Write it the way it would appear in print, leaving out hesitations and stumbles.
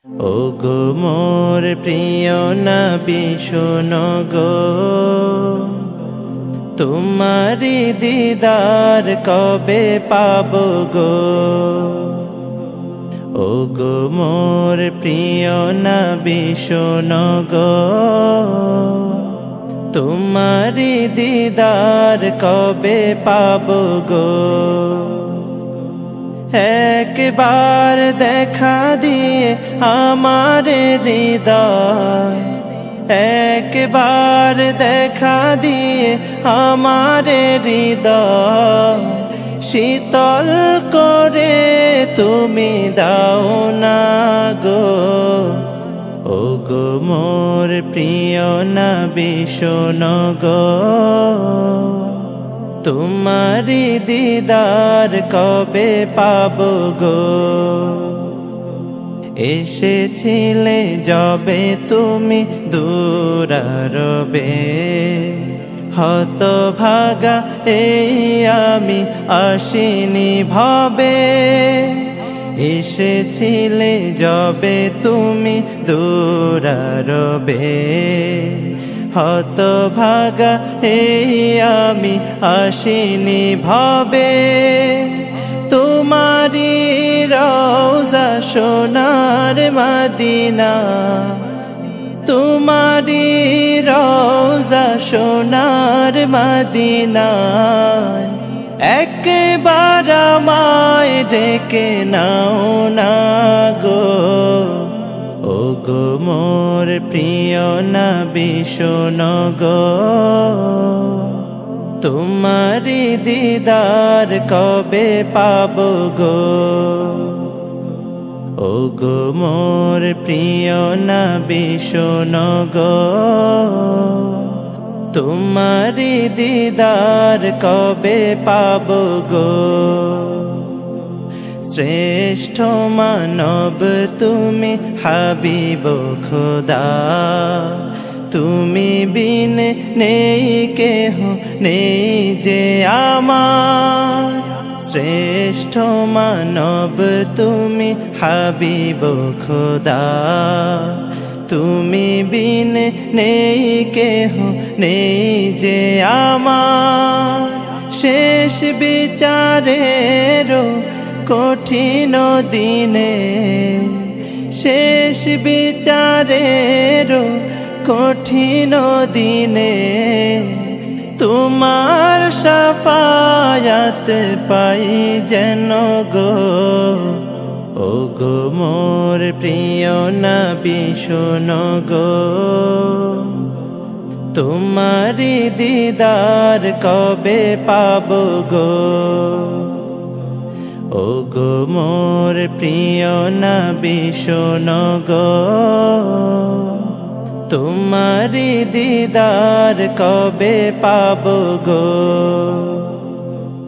ওগো মোর প্রিয় নবী শোনো গো, তোমারি দিদার কবে পাবো গো। ওগো মোর প্রিয় নবী শোনো গো, তোমারি দিদার কবে পাবো গো। একবার দেখা দিয়ে আমার হৃদয়, একবার দেখা দিয়ে আমার হৃদয় শীতল করে তুমি দাও না গো। ওগো মোর প্রিয় নবী শোনো গো, তোমারি দিদার কবে পাবো গো। এসেছিলে যবে তুমি দূরারবে, হতভাগা এই আমি আসিনি ভবে। এসেছিলে যবে তুমি দূরারবে, হতভাগা এই আমি আসিনি ভবে। তোমারি রওজা সোনার মদিনা, তোমারি রওজা সোনার মদিনা, একবার আমায় ডেকে নাও না গো। ওগো মোর প্রিয় নবী শোনো গো, তোমারি দিদার কবে পাবো গো। ওগো মোর প্রিয় নবী শোনো গো, তোমারি দিদার কবে পাবো গো। শ্রেষ্ঠ মানব তুমি হাবিব খোদা, তুমি বিন নেই কেহ নেই যে আমার। শ্রেষ্ঠ মানব তুমি হাবিব খোদা, তুমি বিন নেই কেহ নেই যে আমার। শেষ বিচারের কঠিন দিনে, শেষ বিচারের কঠিন দিনে, তোমার শাফায়াত পাই যেন গো। ওগো মোর প্রিয় নবী শোনো গো, তোমারি দিদার কবে পাবো গো। ওগো মোর প্রিয় নবী শোনো গো, তোমারি দিদার কবে পাবো গো।